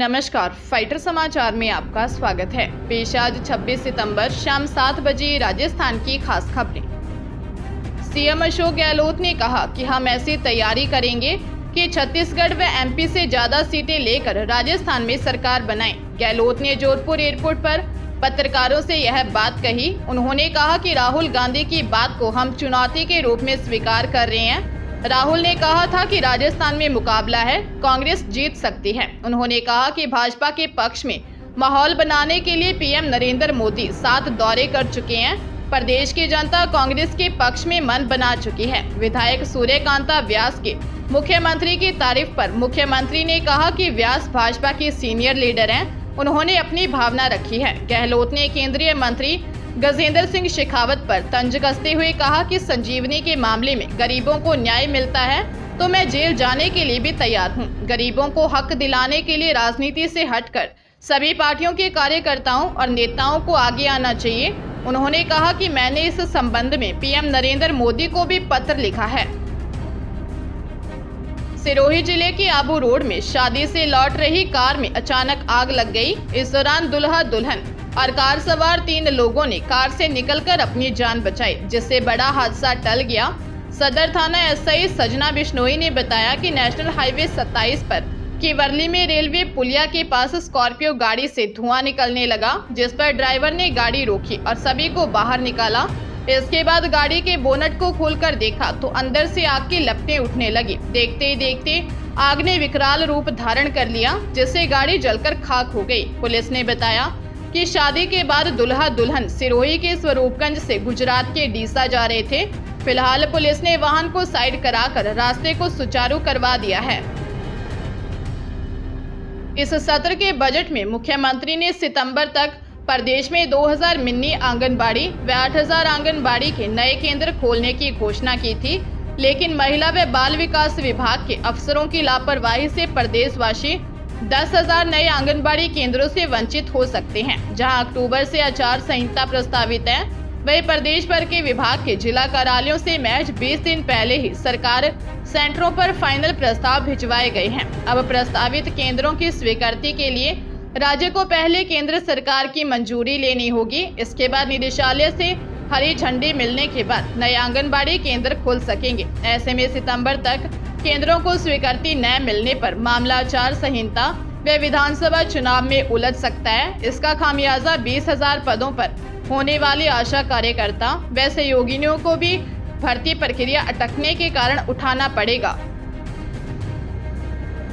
नमस्कार, फाइटर समाचार में आपका स्वागत है। पेश आज 26 सितंबर शाम 7 बजे राजस्थान की खास खबरें। सीएम अशोक गहलोत ने कहा कि हम ऐसी तैयारी करेंगे कि छत्तीसगढ़ व एमपी से ज्यादा सीटें लेकर राजस्थान में सरकार बनाएं। गहलोत ने जोधपुर एयरपोर्ट पर पत्रकारों से यह बात कही। उन्होंने कहा कि राहुल गांधी की बात को हम चुनौती के रूप में स्वीकार कर रहे हैं। राहुल ने कहा था कि राजस्थान में मुकाबला है, कांग्रेस जीत सकती है। उन्होंने कहा कि भाजपा के पक्ष में माहौल बनाने के लिए पीएम नरेंद्र मोदी 7 दौरे कर चुके हैं। प्रदेश की जनता कांग्रेस के पक्ष में मन बना चुकी है। विधायक सूर्यकांता व्यास के मुख्यमंत्री की तारीफ पर मुख्यमंत्री ने कहा कि व्यास भाजपा के सीनियर लीडर हैं, उन्होंने अपनी भावना रखी है। गहलोत ने केंद्रीय मंत्री गजेंद्र सिंह शेखावत पर तंज कसते हुए कहा कि संजीवनी के मामले में गरीबों को न्याय मिलता है तो मैं जेल जाने के लिए भी तैयार हूं। गरीबों को हक दिलाने के लिए राजनीति से हटकर सभी पार्टियों के कार्यकर्ताओं और नेताओं को आगे आना चाहिए। उन्होंने कहा कि मैंने इस संबंध में पीएम नरेंद्र मोदी को भी पत्र लिखा है। सिरोही जिले के आबू रोड में शादी से लौट रही कार में अचानक आग लग गई। इस दौरान दुल्हा दुल्हन और कार सवार 3 लोगों ने कार से निकलकर अपनी जान बचाई, जिससे बड़ा हादसा टल गया। सदर थाना एसआई सजना बिश्नोई ने बताया कि नेशनल हाईवे 27 पर केवरली में रेलवे पुलिया के पास स्कॉर्पियो गाड़ी से धुआं निकलने लगा, जिस पर ड्राइवर ने गाड़ी रोकी और सभी को बाहर निकाला। इसके बाद गाड़ी के बोनट को खोलकर देखा तो अंदर से आग की लपटें उठने लगी। देखते ही देखते आग ने विकराल रूप धारण कर लिया, जिससे गाड़ी जलकर खाक हो गई। पुलिस ने बताया कि शादी के बाद दुल्हा दुल्हन सिरोही के स्वरूपगंज से गुजरात के डीसा जा रहे थे। फिलहाल पुलिस ने वाहन को साइड कराकर रास्ते को सुचारू करवा दिया है। इस सत्र के बजट में मुख्यमंत्री ने सितंबर तक प्रदेश में 2000 मिनी आंगनबाड़ी व 8000 आंगनबाड़ी के नए केंद्र खोलने की घोषणा की थी, लेकिन महिला व बाल विकास विभाग के अफसरों की लापरवाही से प्रदेशवासी 10,000 नए आंगनबाड़ी केंद्रों से वंचित हो सकते हैं। जहां अक्टूबर से आचार संहिता प्रस्तावित है, वही प्रदेश भर के विभाग के जिला कार्यालयों से महज 20 दिन पहले ही सरकार सेंटरों पर फाइनल प्रस्ताव भिजवाए गए हैं। अब प्रस्तावित केंद्रों की स्वीकृति के लिए राज्य को पहले केंद्र सरकार की मंजूरी लेनी होगी। इसके बाद निदेशालय से हरी झंडी मिलने के बाद नए आंगनबाड़ी केंद्र खुल सकेंगे। ऐसे में सितंबर तक केंद्रों को स्वीकृति न मिलने पर मामला आचार संहिता व विधानसभा चुनाव में उलझ सकता है। इसका खामियाजा 20,000 पदों पर होने वाले आशा कार्यकर्ता व सहयोगिनियों को भी भर्ती प्रक्रिया अटकने के कारण उठाना पड़ेगा।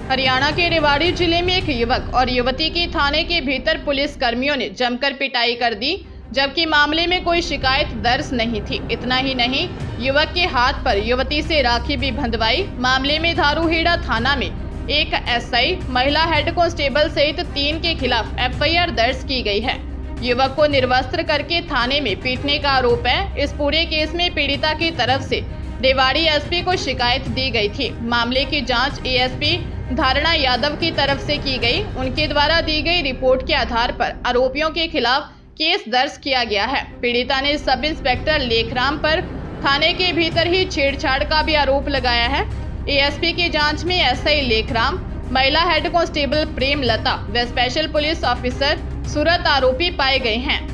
हरियाणा के रेवाड़ी जिले में एक युवक और युवती की थाने के भीतर पुलिस कर्मियों ने जमकर पिटाई कर दी, जबकि मामले में कोई शिकायत दर्ज नहीं थी। इतना ही नहीं, युवक के हाथ पर युवती से राखी भी बंधवाई। मामले में धारूहेड़ा थाना में एक एसआई, महिला हेड कांस्टेबल सहित 3 के खिलाफ एफआईआर दर्ज की गई है। युवक को निर्वस्त्र करके थाने में पीटने का आरोप है। इस पूरे केस में पीड़िता की तरफ से रेवाड़ी एसपी को शिकायत दी गई थी। मामले की जाँच एएसपी धारणा यादव की तरफ से की गई। उनके द्वारा दी गई रिपोर्ट के आधार पर आरोपियों के खिलाफ केस दर्ज किया गया है। पीड़िता ने सब इंस्पेक्टर लेखराम पर थाने के भीतर ही छेड़छाड़ का भी आरोप लगाया है। एएसपी की जांच में एसआई लेखराम, महिला हेड कांस्टेबल प्रेम लता व स्पेशल पुलिस ऑफिसर सूरत आरोपी पाए गए हैं।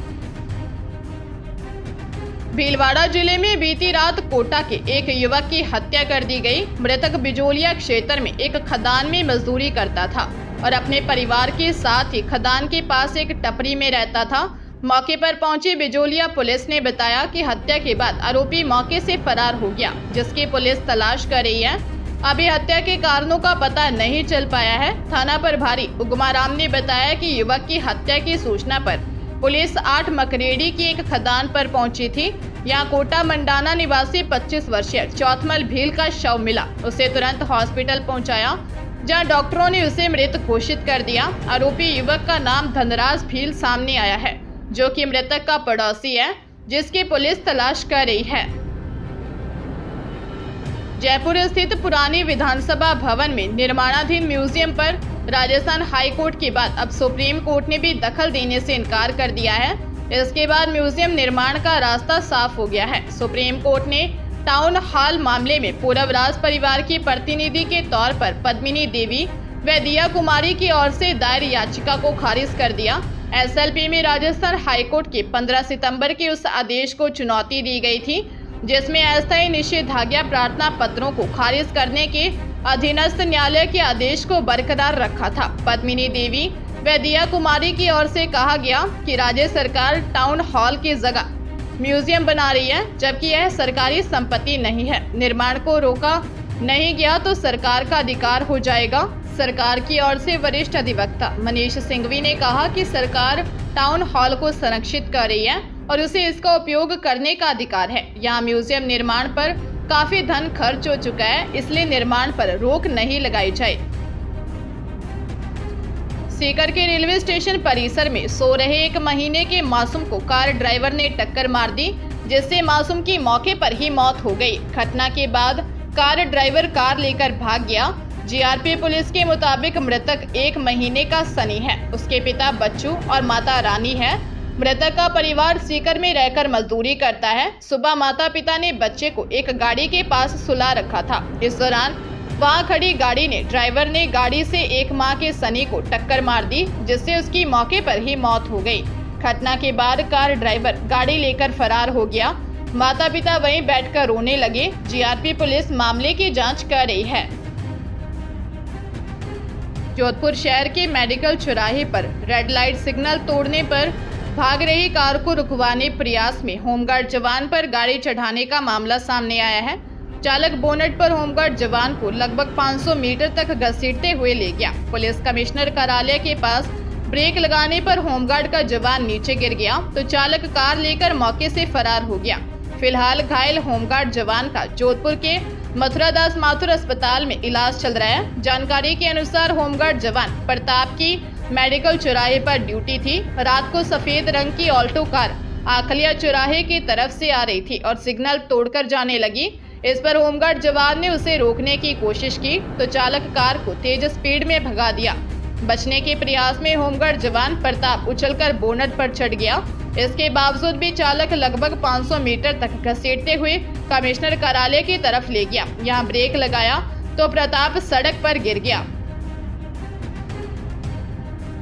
भीलवाड़ा जिले में बीती रात कोटा के एक युवक की हत्या कर दी गई। मृतक बिजोलिया क्षेत्र में एक खदान में मजदूरी करता था और अपने परिवार के साथ ही खदान के पास एक टपरी में रहता था। मौके पर पहुंची बिजोलिया पुलिस ने बताया कि हत्या के बाद आरोपी मौके से फरार हो गया, जिसकी पुलिस तलाश कर रही है। अभी हत्या के कारणों का पता नहीं चल पाया है। थाना प्रभारी उगमाराम ने बताया कि युवक की हत्या की सूचना पर पुलिस 8 मकरेड़ी की एक खदान पर पहुंची थी। यहाँ कोटा मंडाना निवासी 25 वर्षीय चौथमल भील का शव मिला। उसे तुरंत हॉस्पिटल पहुंचाया, जहां डॉक्टरों ने उसे मृत घोषित कर दिया। आरोपी युवक का नाम धनराज भील सामने आया है, जो कि मृतक का पड़ोसी है, जिसकी पुलिस तलाश कर रही है। जयपुर स्थित पुरानी विधानसभा भवन में निर्माणाधीन म्यूजियम पर राजस्थान हाई कोर्ट के बाद अब सुप्रीम कोर्ट ने भी दखल देने से इनकार कर दिया है। इसके बाद म्यूजियम निर्माण का रास्ता साफ हो गया है। सुप्रीम कोर्ट ने टाउन हॉल मामले में पूरव राज परिवार की प्रतिनिधि के तौर पर पद्मिनी देवी व दिया कुमारी की ओर से दायर याचिका को खारिज कर दिया। एसएलपी में राजस्थान हाईकोर्ट के 15 सितंबर के उस आदेश को चुनौती दी गई थी जिसमें अस्थायी निषेधाज्ञा प्रार्थना पत्रों को खारिज करने के अधीनस्थ न्यायालय के आदेश को बरकरार रखा था। पद्मिनी देवी व दिया कुमारी की ओर से कहा गया कि राज्य सरकार टाउन हॉल की जगह म्यूजियम बना रही है, जबकि यह सरकारी संपत्ति नहीं है। निर्माण को रोका नहीं गया तो सरकार का अधिकार हो जाएगा। सरकार की ओर से वरिष्ठ अधिवक्ता मनीष सिंघवी ने कहा कि सरकार टाउन हॉल को संरक्षित कर रही है और उसे इसका उपयोग करने का अधिकार है। यहाँ म्यूजियम निर्माण पर काफी धन खर्च हो चुका है, इसलिए निर्माण पर रोक नहीं लगाई जाए। सीकर के रेलवे स्टेशन परिसर में सो रहे 1 महीने के मासूम को कार ड्राइवर ने टक्कर मार दी, जिससे मासूम की मौके पर ही मौत हो गई। घटना के बाद कार ड्राइवर कार लेकर भाग गया। जीआरपी पुलिस के मुताबिक मृतक 1 महीने का सनी है। उसके पिता बच्चू और माता रानी है। मृतक का परिवार सीकर में रहकर मजदूरी करता है। सुबह माता पिता ने बच्चे को एक गाड़ी के पास सुला रखा था। इस दौरान वहां खड़ी गाड़ी ने ड्राइवर ने गाड़ी से 1 माह के सनी को टक्कर मार दी, जिससे उसकी मौके पर ही मौत हो गई। घटना के बाद कार ड्राइवर गाड़ी लेकर फरार हो गया। माता पिता वहीं बैठकर रोने लगे। जीआरपी पुलिस मामले की जांच कर रही है। जोधपुर शहर के मेडिकल चौराहे पर रेड लाइट सिग्नल तोड़ने पर भाग रही कार को रुकवाने प्रयास में होमगार्ड जवान पर गाड़ी चढ़ाने का मामला सामने आया है। चालक बोनट पर होमगार्ड जवान को लगभग 500 मीटर तक घसीटते हुए ले गया। पुलिस कमिश्नर कार्यालय के पास ब्रेक लगाने पर होमगार्ड का जवान नीचे गिर गया तो चालक कार लेकर मौके से फरार हो गया। फिलहाल घायल होमगार्ड जवान का जोधपुर के मथुरादास माथुर अस्पताल में इलाज चल रहा है। जानकारी के अनुसार होमगार्ड जवान प्रताप की मेडिकल चौराहे पर ड्यूटी थी। रात को सफेद रंग की ऑल्टो कार आखलिया चौराहे की तरफ से आ रही थी और सिग्नल तोड़कर जाने लगी। इस पर होमगार्ड जवान ने उसे रोकने की कोशिश की तो चालक कार को तेज स्पीड में भगा दिया। बचने के प्रयास में होमगार्ड जवान प्रताप उछलकर बोनट पर चढ़ गया। इसके बावजूद भी चालक लगभग 500 मीटर तक घसीटते हुए कमिश्नर कार्यालय की तरफ ले गया। यहां ब्रेक लगाया तो प्रताप सड़क पर गिर गया।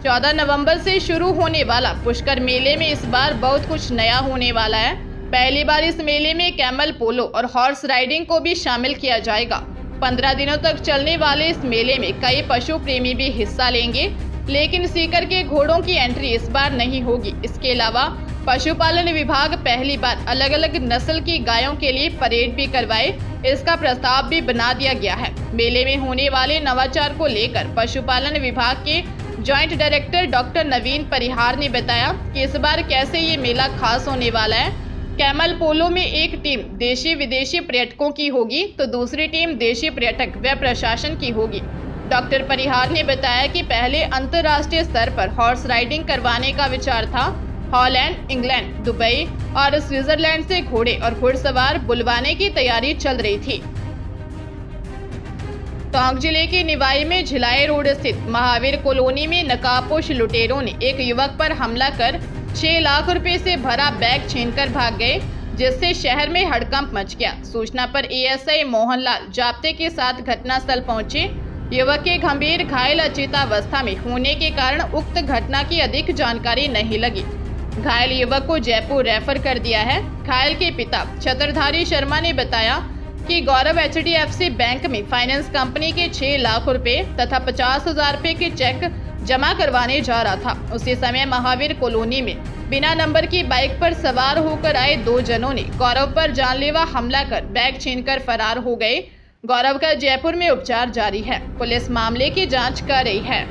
14 नवंबर से शुरू होने वाला पुष्कर मेले में इस बार बहुत कुछ नया होने वाला है। पहली बार इस मेले में कैमल पोलो और हॉर्स राइडिंग को भी शामिल किया जाएगा। 15 दिनों तक चलने वाले इस मेले में कई पशु प्रेमी भी हिस्सा लेंगे, लेकिन सीकर के घोड़ों की एंट्री इस बार नहीं होगी। इसके अलावा पशुपालन विभाग पहली बार अलग अलग नस्ल की गायों के लिए परेड भी करवाए, इसका प्रस्ताव भी बना दिया गया है। मेले में होने वाले नवाचार को लेकर पशुपालन विभाग के जॉइंट डायरेक्टर डॉक्टर नवीन परिहार ने बताया कि इस बार कैसे ये मेला खास होने वाला है। कैमल पोलो में एक टीम देशी विदेशी पर्यटकों की होगी तो दूसरी टीम देशी पर्यटक व प्रशासन की होगी। डॉक्टर परिहार ने बताया कि पहले अंतर्राष्ट्रीय स्तर पर हॉर्स राइडिंग करवाने का विचार था। हॉलैंड, इंग्लैंड, दुबई और स्विट्जरलैंड से घोड़े और घुड़सवार बुलवाने की तैयारी चल रही थी। टोंक जिले के निवाई में झिलाई रोड स्थित महावीर कॉलोनी में नकाबपोश लुटेरों ने एक युवक पर हमला कर 6 लाख रुपए से भरा बैग छीनकर भाग गए, जिससे शहर में हड़कंप मच गया। सूचना पर एएसआई मोहनलाल जाप्ते के साथ घटनास्थल पहुंचे। युवक के गंभीर घायल अचेतावस्था में होने के कारण उक्त घटना की अधिक जानकारी नहीं लगी। घायल युवक को जयपुर रेफर कर दिया है। घायल के पिता छत्रधारी शर्मा ने बताया कि गौरव HDFC बैंक में फाइनेंस कंपनी के 6 लाख रुपए तथा 50,000 रुपए के चेक जमा करवाने जा रहा था। उसी समय महावीर कॉलोनी में बिना नंबर की बाइक पर सवार होकर आए 2 जनों ने गौरव पर जानलेवा हमला कर बैग छीनकर फरार हो गए। गौरव का जयपुर में उपचार जारी है। पुलिस मामले की जांच कर रही है।